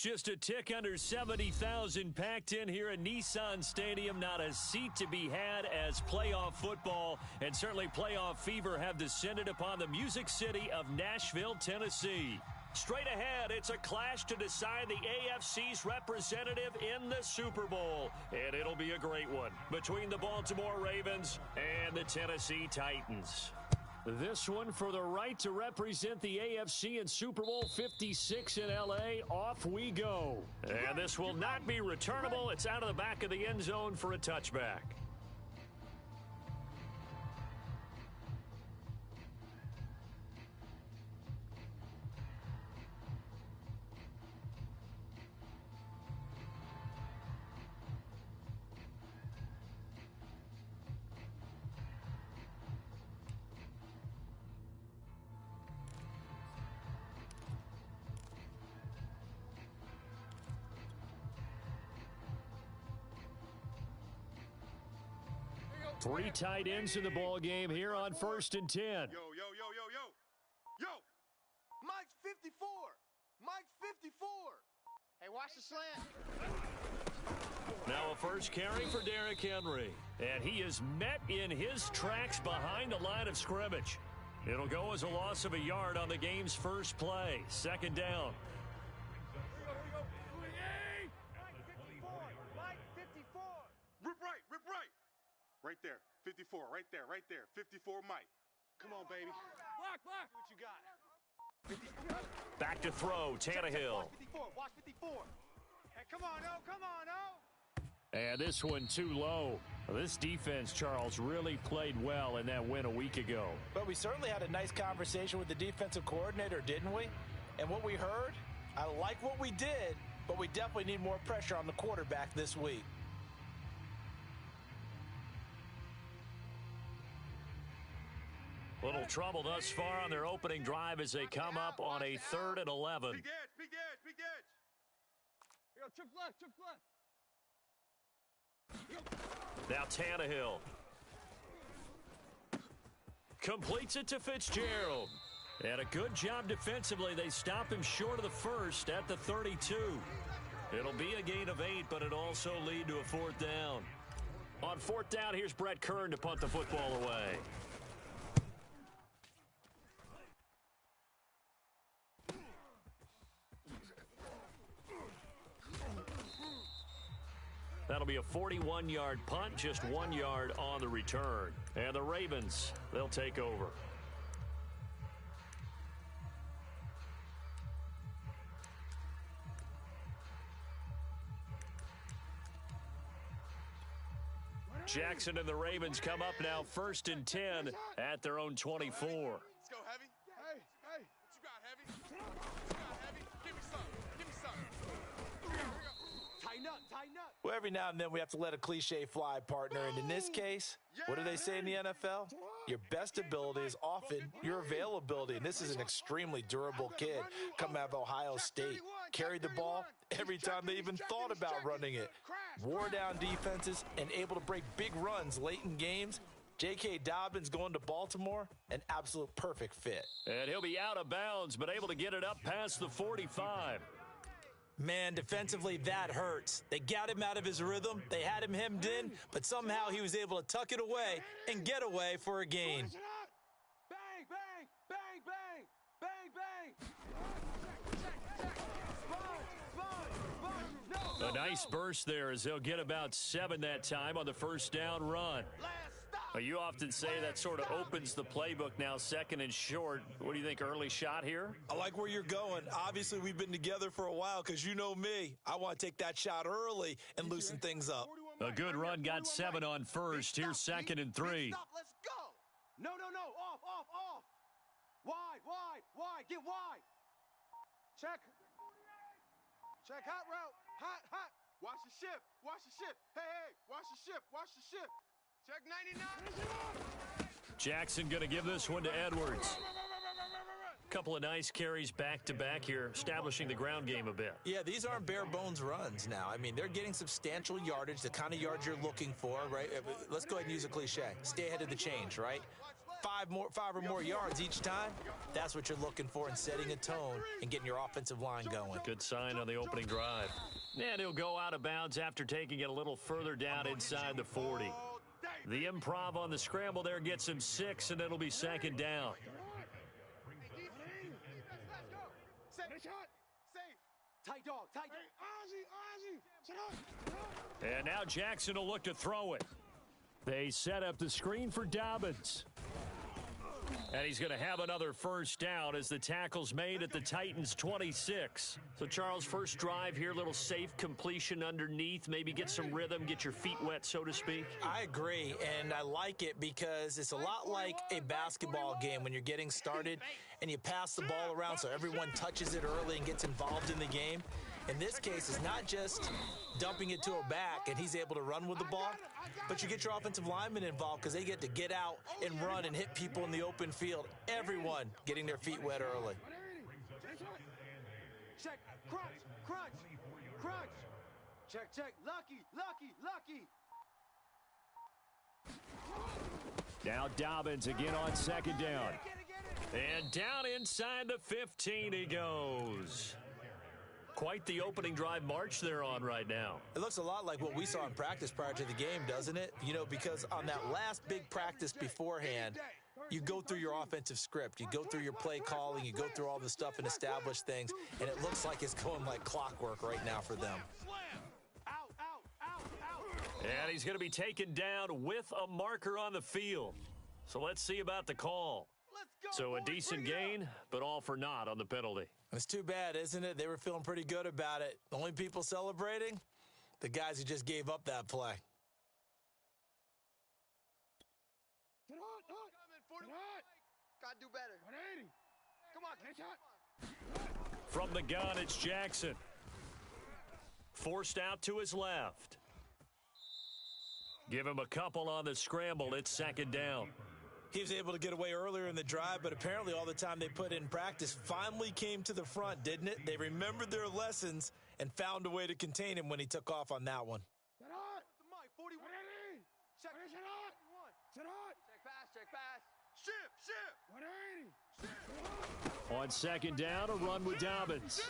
Just a tick under 70,000 packed in here at Nissan Stadium. Not a seat to be had as playoff football and certainly playoff fever have descended upon the Music City of Nashville, Tennessee. Straight ahead, it's a clash to decide the AFC's representative in the Super Bowl. And it'll be a great one between the Baltimore Ravens and the Tennessee Titans. This one for the right to represent the AFC in Super Bowl 56 in L.A. Off we go. And this will not be returnable. It's out of the back of the end zone for a touchback. Three tight ends in the ball game here on 1st and 10. Yo. Mike's 54. Mike's 54. Hey, watch the slant. Now a first carry for Derrick Henry. And he is met in his tracks behind the line of scrimmage. It'll go as a loss of a yard on the game's first play. 2nd down. Mike 54. Rip right. Right there. 54. Right there. 54 Mike. Come on, baby. Block. What you got? Back to throw, Tannehill. Watch 54. Hey, come on, oh. And this one too low. This defense, Charles, really played well in that win a week ago. But we certainly had a nice conversation with the defensive coordinator, didn't we? And what we heard, I like what we did, but we definitely need more pressure on the quarterback this week. Little trouble thus far on their opening drive as they come up on a 3rd and 11. Big edge. Yo, trick left. Now Tannehill. Completes it to Fitzgerald. And a good job defensively. They stop him short of the first at the 32. It'll be a gain of 8, but it'll also lead to a 4th down. On 4th down, here's Brett Kern to punt the football away. That'll be a 41-yard punt, just 1 yard on the return. And the Ravens, they'll take over. Jackson and the Ravens come up now 1st and 10 at their own 24. Let's go, Heavy. Hey. What you got, Heavy? Give me some. Tighten up. Well, every now and then we have to let a cliche fly, partner. And in this case, what do they say in the NFL? Your best ability is often your availability. And this is an extremely durable kid coming out of Ohio State. Carried the ball every time they even thought about running it. Wore down defenses and able to break big runs late in games. J.K. Dobbins going to Baltimore, an absolute perfect fit. And he'll be out of bounds, but able to get it up past the 45. Man, defensively, that hurts. They got him out of his rhythm. They had him hemmed in, but somehow he was able to tuck it away and get away for a gain. Bang, bang, bang, bang, bang, bang. A nice burst there as they'll get about 7 that time on the 1st down run. You often say that sort of opens the playbook now, 2nd and short. What do you think, early shot here? I like where you're going. Obviously, we've been together for a while because you know me. I want to take that shot early and loosen things up. A good run got 7 on 1st. Here's 2nd and 3. Let's go. No. Off. Wide. Get wide. Check hot route. Hot. Watch the shift. Hey. Watch the shift. Check 99. Jackson going to give this one to Edwards. Couple of nice carries back-to-back here, establishing the ground game a bit. Yeah, these aren't bare-bones runs now. I mean, they're getting substantial yardage, the kind of yards you're looking for, right? Let's go ahead and use a cliche. Stay ahead of the change, right? five or more yards each time, that's what you're looking for in setting a tone and getting your offensive line going. Good sign on the opening drive. And he'll go out of bounds after taking it a little further down inside the 40. The improv on the scramble there gets him 6, and it'll be second down. Tight dog, tight dog. And now Jackson will look to throw it. They set up the screen for Dobbins. And he's going to have another first down as the tackle's made at the Titans' 26. So, Charles, first drive here, little safe completion underneath, maybe get some rhythm, get your feet wet, so to speak. I agree, and I like it because it's a lot like a basketball game when you're getting started and you pass the ball around so everyone touches it early and gets involved in the game. In this case, it's not just dumping it to a back and he's able to run with the ball, but you get your offensive linemen involved because they get to get out and run and hit people in the open field. Everyone getting their feet wet early. Check, crunch, crunch, crunch. Check, check, lucky, lucky, lucky. Now Dobbins again on second down. And down inside the 15 he goes. Quite the opening drive march they're on right now. It looks a lot like what we saw in practice prior to the game, doesn't it? You know, because on that last big practice beforehand, you go through your offensive script. You go through your play calling. You go through all the stuff and establish things. And it looks like it's going like clockwork right now for them. And he's going to be taken down with a marker on the field. So let's see about the call. So a decent gain, but all for naught on the penalty. It's too bad, isn't it? They were feeling pretty good about it. The only people celebrating, the guys who just gave up that play. Gotta do better. 180. Come on. From the gun, it's Jackson. Forced out to his left. Give him a couple on the scramble. It's second down. He was able to get away earlier in the drive, but apparently all the time they put in practice finally came to the front, didn't it? They remembered their lessons and found a way to contain him when he took off on that one. Check pass, check pass. Ship. On second down, a run with Dobbins.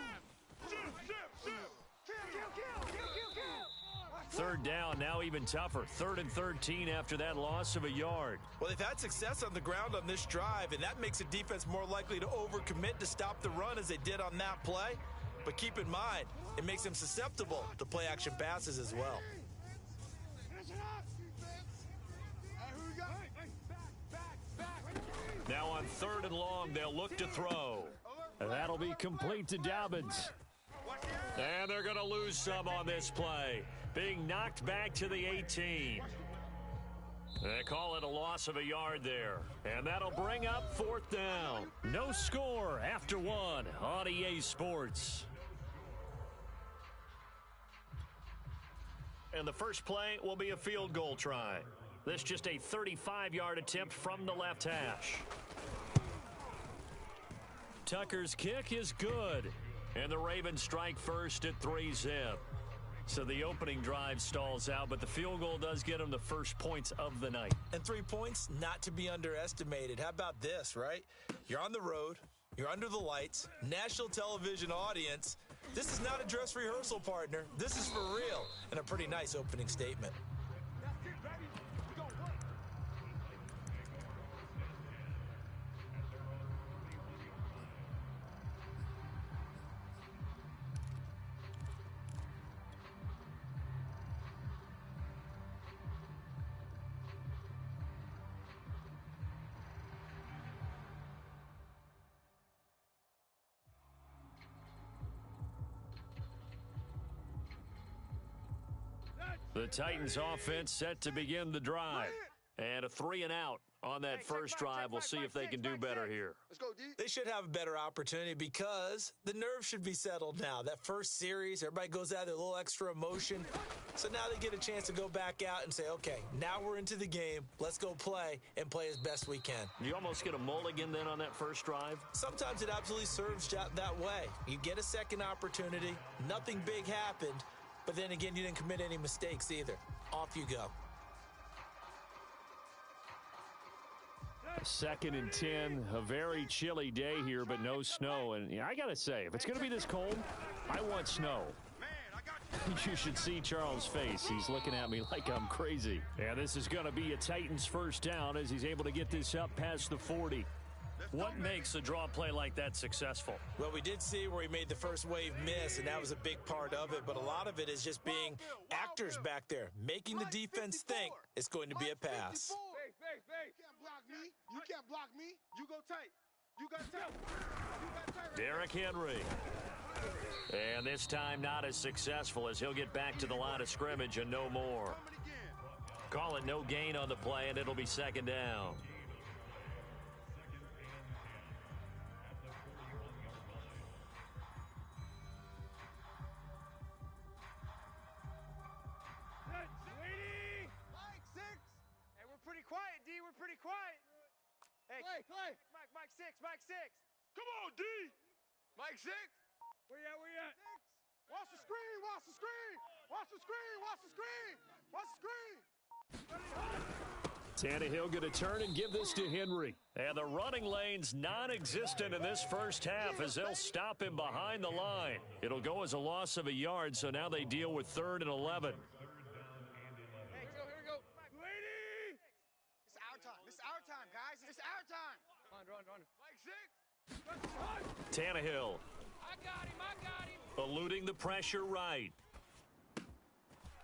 Third down, now even tougher. 3rd and 13 after that loss of a yard. Well, they've had success on the ground on this drive, and that makes a defense more likely to overcommit to stop the run as they did on that play. But keep in mind, it makes them susceptible to play-action passes as well. Now on 3rd and long, they'll look to throw. And that'll be complete to Dobbins. And they're going to lose some on this play. Being knocked back to the 18. They call it a loss of a yard there. And that'll bring up 4th down. No score after 1 on EA Sports. And the first play will be a field goal try. This just a 35-yard attempt from the left hash. Tucker's kick is good. And the Ravens strike first at 3-zip. So the opening drive stalls out, but the field goal does get them the first points of the night. And 3 points, not to be underestimated. How about this, right? You're on the road. You're under the lights. National television audience. This is not a dress rehearsal, partner. This is for real. And a pretty nice opening statement. The Titans offense set to begin the drive. And a 3-and-out on that first drive. We'll see if they can do better here. Let's go, D. They should have a better opportunity because the nerves should be settled now. That first series, everybody goes out there, a little extra emotion. So now they get a chance to go back out and say, okay, now we're into the game. Let's go play and play as best we can. You almost get a mulligan then on that first drive? Sometimes it absolutely serves that way. You get a second opportunity. Nothing big happened. But then again, you didn't commit any mistakes either. Off you go. 2nd and 10, a very chilly day here, but no snow. And I got to say, if it's going to be this cold, I want snow. You should see Charles' face. He's looking at me like I'm crazy. Yeah, this is going to be a Titans first down as he's able to get this up past the 40. What makes a draw play like that successful? Well, we did see where he made the first wave miss, and that was a big part of it. But a lot of it is just being actors back there, making the defense think it's going to be a pass. You can't block me. You can't block me. You go tight. You got tight. You got tight. Derrick Henry. And this time not as successful as he'll get back to the line of scrimmage and no more. Call it no gain on the play, and it'll be 2nd down. Quiet, D. We're pretty quiet. Hey, Clay. Mike 6. Come on, D. Mike 6. Where you at? Watch the screen. Watch the screen. Watch the screen. Watch the screen. Watch the screen. Tannehill going to turn and give this to Henry. And the running lane's non-existent in this first half as they'll stop him behind the line. It'll go as a loss of a yard, so now they deal with 3rd and 11. Our time, guys. It's our time. Run. Mike 6. Tannehill. I got him. Eluding the pressure right.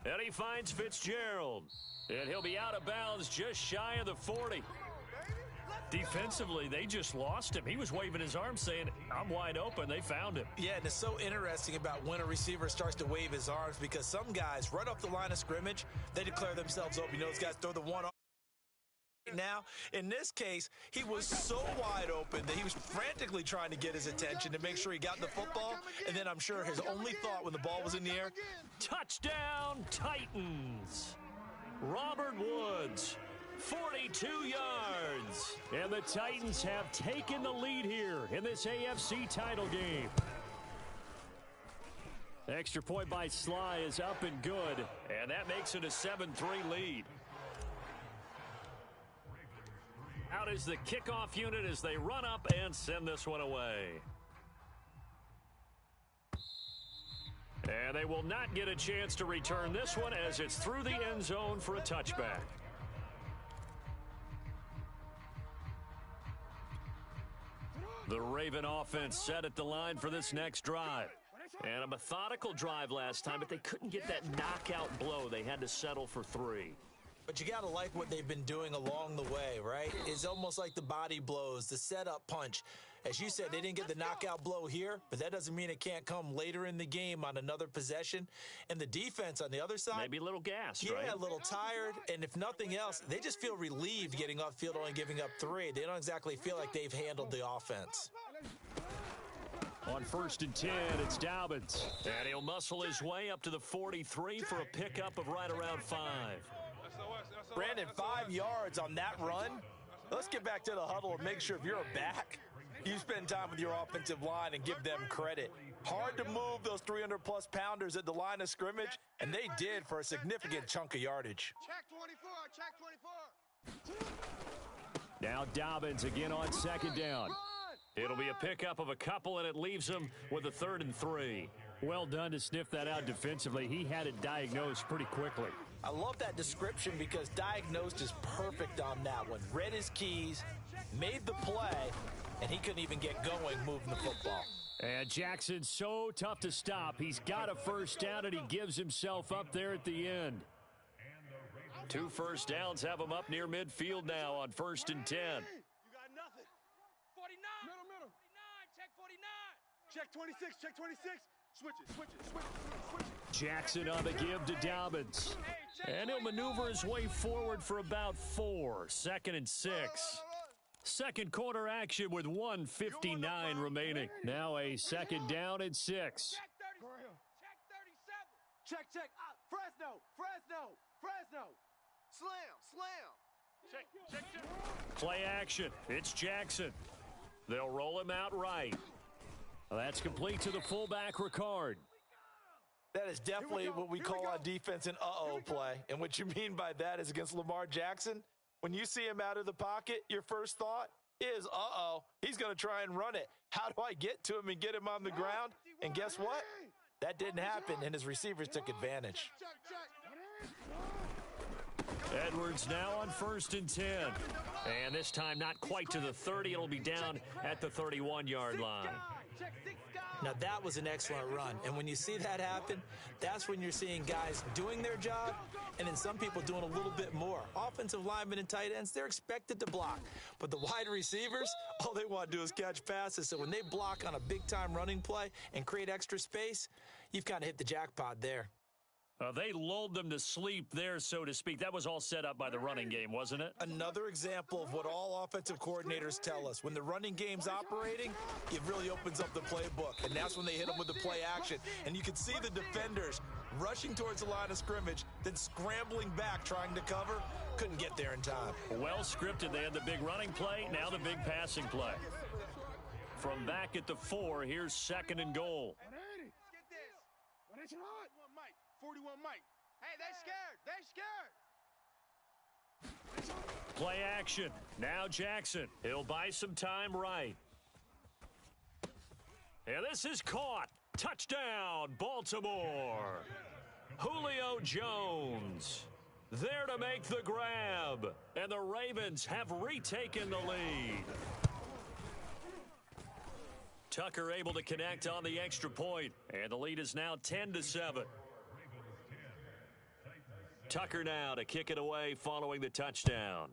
And he finds Fitzgerald. And he'll be out of bounds just shy of the 40. Defensively, they just lost him. He was waving his arms saying, I'm wide open. They found him. Yeah, and it's so interesting about when a receiver starts to wave his arms because some guys, right off the line of scrimmage, they declare themselves open. You know, those guys throw the one off. Now, in this case, he was so wide open that he was frantically trying to get his attention to make sure he got the football, and then I'm sure his only thought when the ball was in the air, touchdown, Titans. Robert Woods, 42 yards. And the Titans have taken the lead here in this AFC title game. Extra point by Sly is up and good, and that makes it a 7-3 lead. Out is the kickoff unit as they run up and send this one away. And they will not get a chance to return this one as it's through the end zone for a touchback. The Raven offense set at the line for this next drive. And a methodical drive last time, but they couldn't get that knockout blow. They had to settle for 3. But you got to like what they've been doing along the way, right? It's almost like the body blows, the setup punch. As you said, they didn't get the knockout blow here, but that doesn't mean it can't come later in the game on another possession. And the defense on the other side, maybe a little gassed, right? Yeah, a little tired. And if nothing else, they just feel relieved getting off field, only giving up 3. They don't exactly feel like they've handled the offense. On 1st and 10, it's Dobbins. And he'll muscle his way up to the 43 for a pickup of right around 5. Brandon, 5 yards on that run. Let's get back to the huddle and make sure if you're a back, you spend time with your offensive line and give them credit. Hard to move those 300-plus pounders at the line of scrimmage, and they did for a significant chunk of yardage. Check 24. Now Dobbins again on 2nd down. It'll be a pickup of a couple, and it leaves him with a 3rd and 3. Well done to sniff that out defensively. He had it diagnosed pretty quickly. I love that description because diagnosed is perfect on that one. Read his keys, made the play, and he couldn't even get going moving the football. And Jackson's so tough to stop. He's got a first down, and he gives himself up there at the end. 2 first downs have him up near midfield now on 1st and 10. You got nothing. 49. Middle. 49. Check 49. Check 26. Check 26. Switch it. Jackson on the give to Dobbins. And he'll maneuver his way forward for about 4. 2nd and 6. Second quarter action with 1:59 remaining. Now a 2nd down and 6. Check 37. Check. Fresno. Slam. Check. Play action. It's Jackson. They'll roll him out right. That's complete to the fullback, Ricard. That is definitely what we call on defense an uh-oh play. And what you mean by that is against Lamar Jackson, When you see him out of the pocket, your first thought is, uh-oh, he's going to try and run it. How do I get to him and get him on the ground? And guess what? That didn't happen, and his receivers took advantage. Edwards now on 1st and 10. And this time not quite to the 30. It'll be down at the 31-yard line. Now, that was an excellent run. And when you see that happen, that's when you're seeing guys doing their job and then some people doing a little bit more. Offensive linemen and tight ends, they're expected to block. But the wide receivers, all they want to do is catch passes. So when they block on a big-time running play and create extra space, you've kind of hit the jackpot there. They lulled them to sleep there, so to speak. That was all set up by the running game, wasn't it? Another example of what all offensive coordinators tell us. When the running game's operating, it really opens up the playbook. And that's when they hit them with the play action. And you can see the defenders rushing towards the line of scrimmage, then scrambling back, trying to cover. Couldn't get there in time. Well scripted. They had the big running play, now the big passing play. From back at the 4, here's 2nd and goal. Let's get this. 41 Mike. Hey, they scared. Play action. Now Jackson. He'll buy some time right. And this is caught. Touchdown, Baltimore. Julio Jones there to make the grab. And the Ravens have retaken the lead. Tucker able to connect on the extra point. And the lead is now 10-7. Tucker now to kick it away following the touchdown.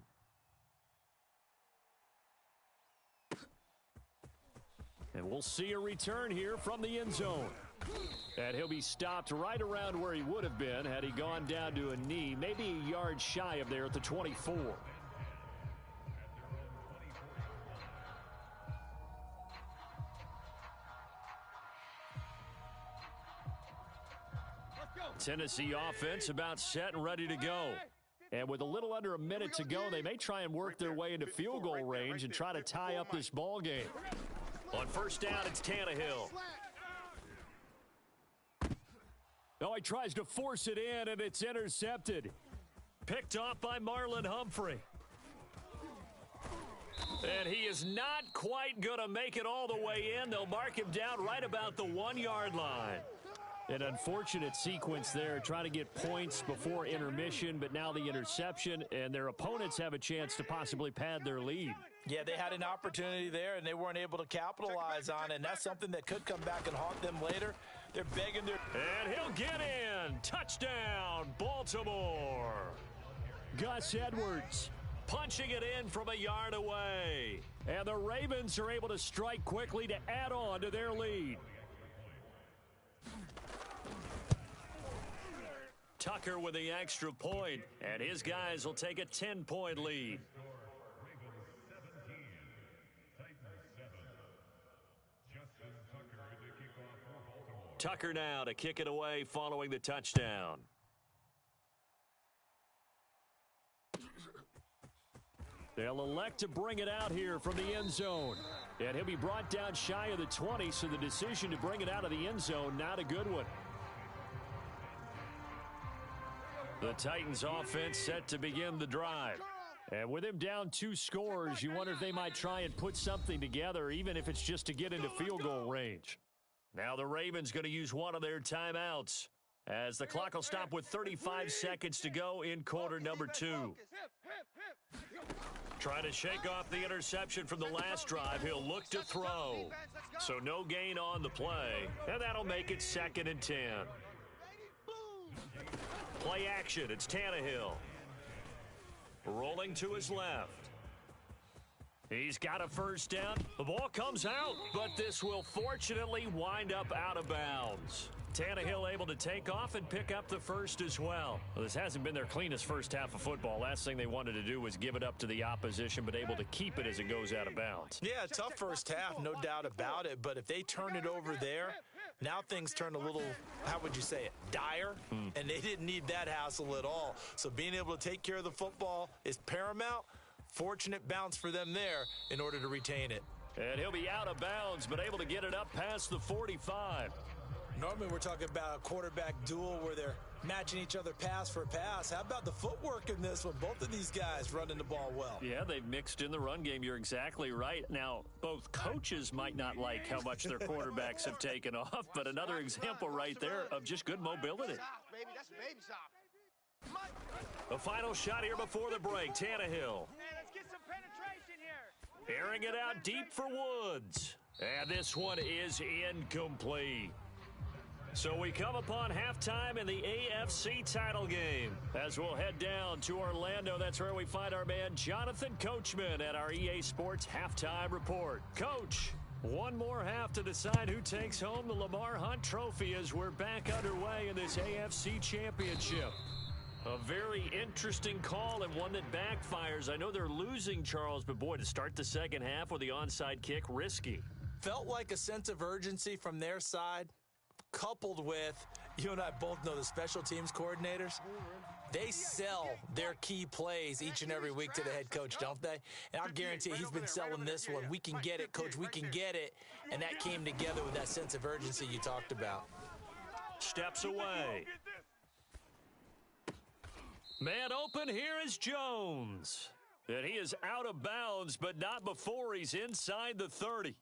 And we'll see a return here from the end zone. And he'll be stopped right around where he would have been had he gone down to a knee, maybe a yard shy of there at the 24. Tennessee offense about set and ready to go. And with a little under a minute to go, they may try and work their way into field goal range and try to tie up this ball game. On 1st down, it's Tannehill. Oh, he tries to force it in, and it's intercepted. Picked off by Marlon Humphrey. And he is not quite going to make it all the way in. They'll mark him down right about the 1-yard line. An unfortunate sequence there, trying to get points before intermission, but now the interception, and their opponents have a chance to possibly pad their lead. Yeah, they had an opportunity there, and they weren't able to capitalize on it, and that's something that could come back and haunt them later. They're begging their... And he'll get in. Touchdown, Baltimore. Gus Edwards punching it in from a yard away. And the Ravens are able to strike quickly to add on to their lead. Tucker with the extra point, and his guys will take a 10-point lead. Tucker now to kick it away following the touchdown. They'll elect to bring it out here from the end zone. And he'll be brought down shy of the 20, so the decision to bring it out of the end zone, not a good one. The Titans offense set to begin the drive. And with him down 2 scores, you wonder if they might try and put something together, even if it's just to get into field goal range. Now the Ravens going to use one of their timeouts as the clock will stop with 35 seconds to go in quarter number 2. Trying to shake off the interception from the last drive. He'll look to throw. So no gain on the play, and that'll make it 2nd and 10. Play action, it's Tannehill. Rolling to his left. He's got a 1st down. The ball comes out, but this will fortunately wind up out of bounds. Tannehill able to take off and pick up the 1st as well. Well, this hasn't been their cleanest first half of football. Last thing they wanted to do was give it up to the opposition, but able to keep it as it goes out of bounds. Yeah, tough first half, no doubt about it. But if they turn it over there, now things turn a little, how would you say it, dire? And they didn't need that hassle at all. So being able to take care of the football is paramount. Fortunate bounce for them there in order to retain it. And he'll be out of bounds, but able to get it up past the 45. Normally we're talking about a quarterback duel where they're matching each other pass for pass. How about the footwork in this one? Both of these guys running the ball well. Yeah, they've mixed in the run game. You're exactly right. Now, both coaches might not like how much their quarterbacks have taken off, but another example right there of just good mobility. That's baby shop. The final shot here before the break, Tannehill. Hey, let's get some penetration here. Airing it out deep for Woods. And this one is incomplete. So we come upon halftime in the AFC title game. As we'll head down to Orlando, that's where we find our man Jonathan Coachman at our EA Sports Halftime Report. Coach, one more half to decide who takes home the Lamar Hunt Trophy as we're back underway in this AFC Championship. A very interesting call and one that backfires. I know they're losing, Charles, but boy, to start the second half with the onside kick, risky. Felt like a sense of urgency from their side, coupled with, you and I both know the special teams coordinators, they sell their key plays each and every week to the head coach, don't they? And I'll guarantee he's been selling this one. We can get it, coach, we can get it. And that came together with that sense of urgency you talked about. Steps away. Man open, here is Jones. And he is out of bounds, but not before he's inside the 30.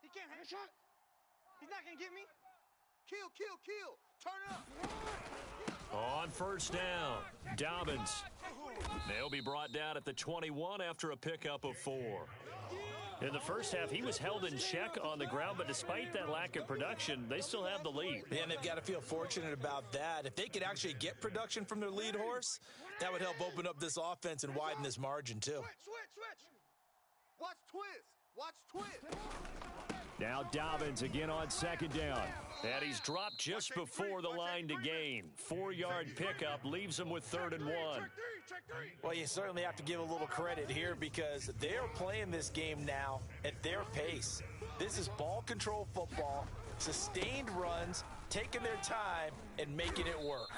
He can't have a shot. He's not going to get me. Kill. Turn it up. On first down, Dobbins. They'll be brought down at the 21 after a pickup of 4. In the first half, he was held in check on the ground, but despite that lack of production, they still have the lead. Yeah, and they've got to feel fortunate about that. If they could actually get production from their lead horse, that would help open up this offense and widen this margin, too. Switch. Watch twist. Now Dobbins again on second down. And he's dropped just before the line to gain. 4-yard pickup leaves him with 3rd and 1. Well, you certainly have to give a little credit here because they're playing this game now at their pace. This is ball control football, sustained runs, taking their time and making it work.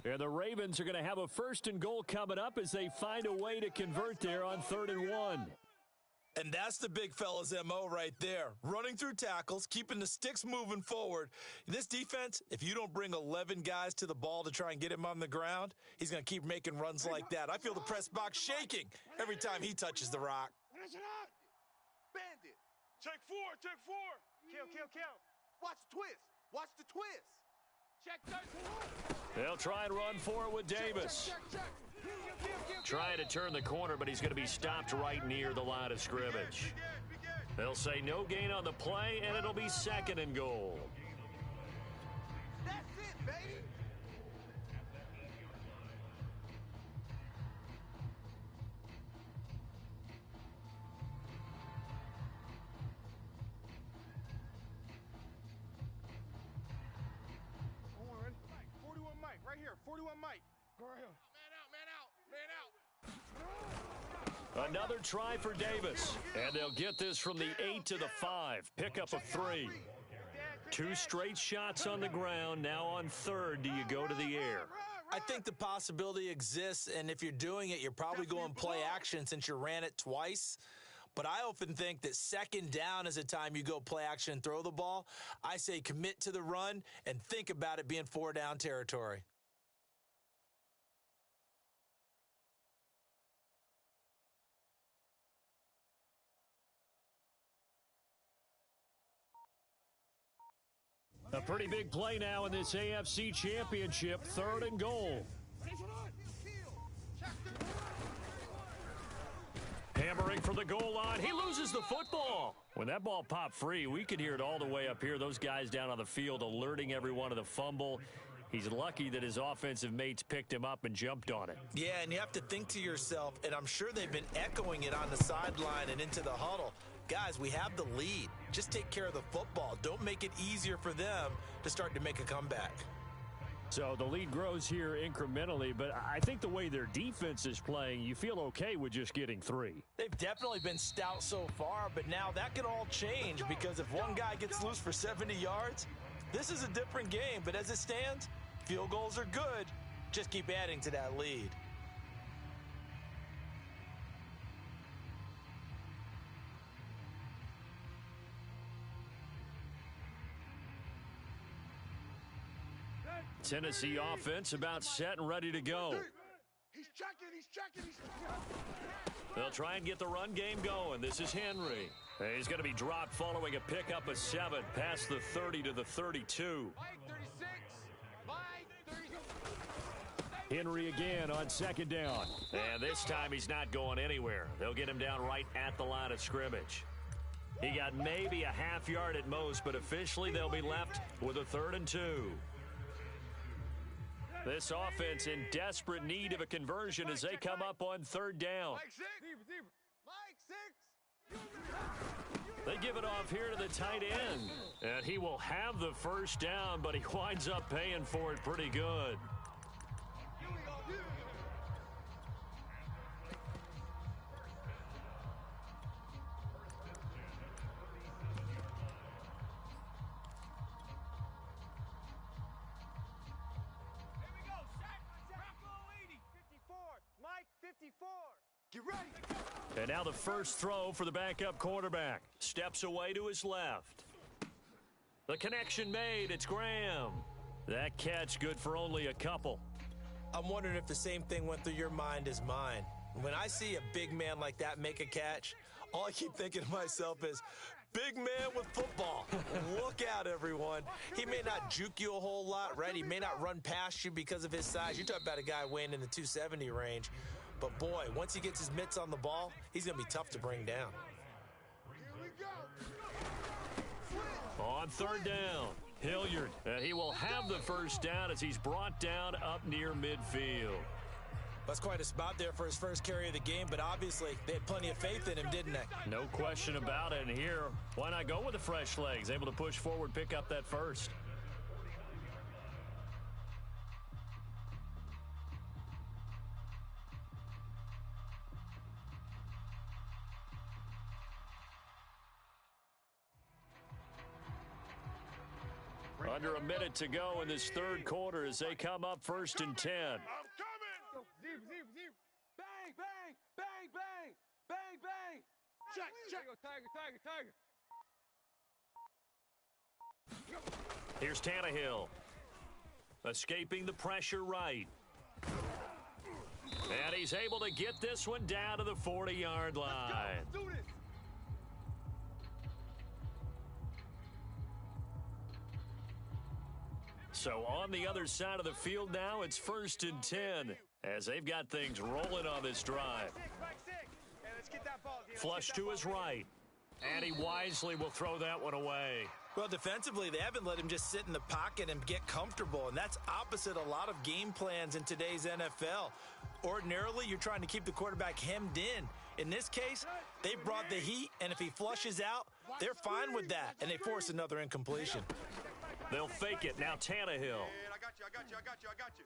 And the Ravens are going to have a 1st and goal coming up as they find a way to convert there on 3rd and 1. And that's the big fella's MO right there. Running through tackles, keeping the sticks moving forward. This defense, if you don't bring 11 guys to the ball to try and get him on the ground, he's going to keep making runs like that. I feel the press box shaking every time he touches the rock. Bandit. Check 4. Kill. Watch the twist. Check 13. They'll try and run for it with Davis. Trying to turn the corner, but he's going to be stopped right near the line of scrimmage. They'll say no gain on the play, and it'll be 2nd and goal. That's it, baby. Ready? 41 Mike, right here. 41 Mike. Go right here. Man out. Another try for Davis. And they'll get this from the 8 to the 5. Pickup of 3. 2 straight shots on the ground. Now on 3rd, do you go to the air? I think the possibility exists, and if you're doing it, you're probably going play action since you ran it twice. But I often think that 2nd down is a time you go play action and throw the ball. I say commit to the run and think about it being 4-down territory. A pretty big play now in this AFC Championship. 3rd and goal. Hammering for the goal line. He loses the football. When that ball popped free, we could hear it all the way up here. Those guys down on the field alerting everyone of the fumble. He's lucky that his offensive mates picked him up and jumped on it. Yeah, and you have to think to yourself, and I'm sure they've been echoing it on the sideline and into the huddle. Guys, we have the lead. Just take care of the football. Don't make it easier for them to start to make a comeback. So the lead grows here incrementally, but I think the way their defense is playing, you feel okay with just getting 3. They've definitely been stout so far, but now that could all change because if one guy gets loose for 70 yards, this is a different game. But as it stands, field goals are good. Just keep adding to that lead. Tennessee offense about set and ready to go. He's checking. They'll try and get the run game going. This is Henry. He's going to be dropped following a pickup of 7 past the 30 to the 32. Mike 36. Mike 36. Henry again on second down. And this time he's not going anywhere. They'll get him down right at the line of scrimmage. He got maybe a half yard at most, but officially they'll be left with a 3rd and 2. This offense in desperate need of a conversion as they come up on 3rd down. Mike 6. Mike 6. They give it off here to the tight end. And he will have the first down, but he winds up paying for it pretty good. Get ready. And now the first throw for the backup quarterback. Steps away to his left. The connection made. It's Graham. That catch good for only a couple. I'm wondering if the same thing went through your mind as mine. When I see a big man like that make a catch, all I keep thinking to myself is, big man with football. Look out, everyone. He may not juke you a whole lot, right? He may not run past you because of his size. You're talking about a guy weighing in the 270 range. But, boy, once he gets his mitts on the ball, he's going to be tough to bring down. Here we go. On 3rd down, Hilliard. And he will have the first down as he's brought down up near midfield. That's quite a spot there for his first carry of the game, but obviously they had plenty of faith in him, didn't they? No question about it. And here, why not go with the fresh legs? Able to push forward, pick up that first. Under a minute to go in this 3rd quarter as they come up 1st and 10. I'm coming. Zero. Bang, bang, bang, bang, bang, bang. Check. Tiger. Here's Tannehill. Escaping the pressure right. And he's able to get this one down to the 40-yard line. Let's do this. So on the other side of the field now, it's 1st and 10 as they've got things rolling on this drive. Hey, let's get that ball. Flush to his right. And he wisely will throw that one away. Well, defensively, they haven't let him just sit in the pocket and get comfortable, and that's opposite a lot of game plans in today's NFL. Ordinarily, you're trying to keep the quarterback hemmed in. In this case, they brought the heat, and if he flushes out, they're fine with that, and they force another incompletion. They'll fake it. Now Tannehill. I got you.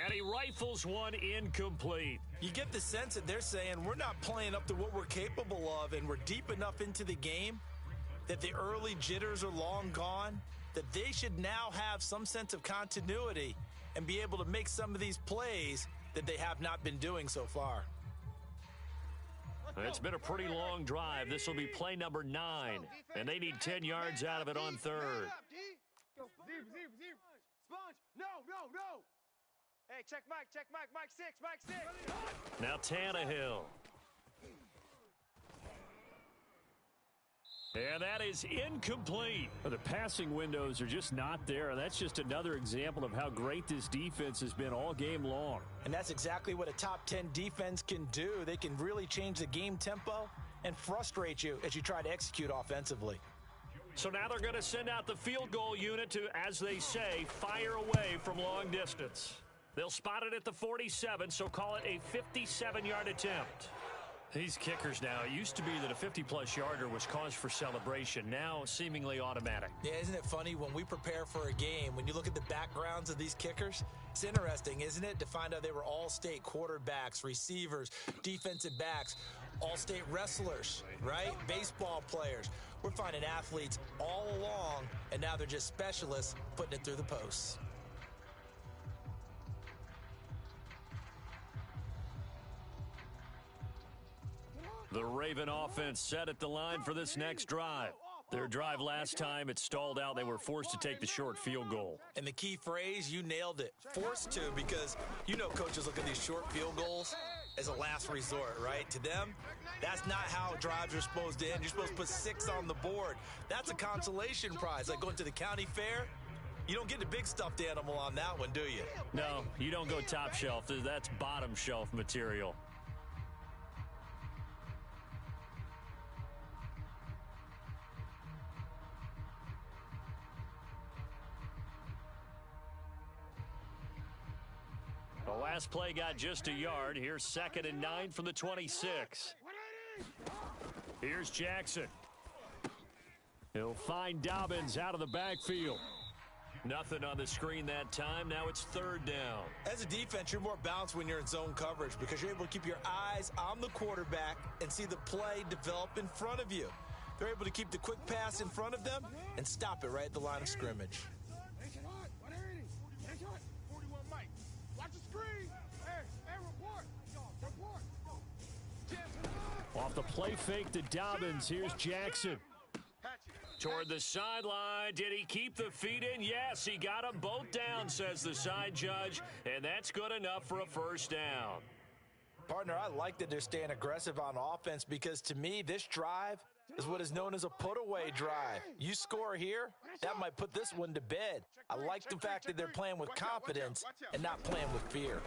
And he rifles one incomplete. You get the sense that they're saying we're not playing up to what we're capable of, and we're deep enough into the game that the early jitters are long gone, that they should now have some sense of continuity and be able to make some of these plays that they have not been doing so far. It's been a pretty long drive. This will be play number 9, and they need 10 yards out of it on 3rd. Sponge. No. Hey, check Mike. Mike 6. Now Tannehill. And that is incomplete. The passing windows are just not there. That's just another example of how great this defense has been all game long. And that's exactly what a top 10 defense can do. They can really change the game tempo and frustrate you as you try to execute offensively. So now they're going to send out the field goal unit to, as they say, fire away from long distance. They'll spot it at the 47, so call it a 57-yard attempt. These kickers now, it used to be that a 50-plus yarder was cause for celebration. Now, seemingly automatic. Yeah, isn't it funny when we prepare for a game, when you look at the backgrounds of these kickers? It's interesting, isn't it, to find out they were all-state quarterbacks, receivers, defensive backs, all-state wrestlers, right? Baseball players. We're finding athletes all along, and now they're just specialists putting it through the posts. The Raven offense set at the line for this next drive. Their drive last time, it stalled out. They were forced to take the short field goal. And the key phrase, you nailed it. Forced to, because you know coaches look at these short field goals as a last resort, right? To them, that's not how drives are supposed to end. You're supposed to put 6 on the board. That's a consolation prize, like going to the county fair. You don't get the big stuffed animal on that one, do you? No, you don't go top shelf. That's bottom shelf material. The last play got just a yard. Here's 2nd and 9 from the 26. Here's Jackson. He'll find Dobbins out of the backfield. Nothing on the screen that time. Now it's 3rd down. As a defense, you're more balanced when you're in zone coverage because you're able to keep your eyes on the quarterback and see the play develop in front of you. They're able to keep the quick pass in front of them and stop it right at the line of scrimmage. Off the play fake to Dobbins, here's Jackson. Toward the sideline. Did he keep the feet in? Yes, he got them both down, says the side judge, and that's good enough for a 1st down. Partner, I like that they're staying aggressive on offense because to me, this drive is what is known as a put-away drive. You score here, that might put this one to bed. I like the fact that they're playing with confidence and not playing with fear.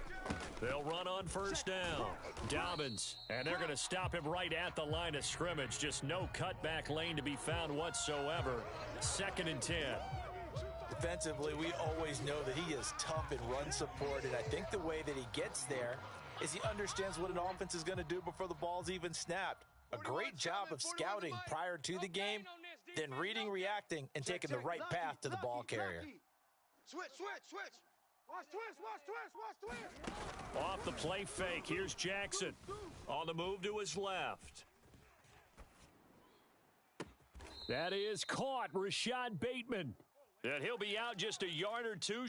They'll run on 1st down. Dobbins, and they're going to stop him right at the line of scrimmage. Just no cutback lane to be found whatsoever. 2nd and 10. Defensively, we always know that he is tough in run support, and I think the way that he gets there is he understands what an offense is going to do before the ball's even snapped. A great job of scouting prior to the game, then reading, reacting, and taking the right path to the ball carrier. Switch. Watch twist. Off the play fake, here's Jackson. On the move to his left. That is caught, Rashad Bateman. And he'll be out just a yard or two.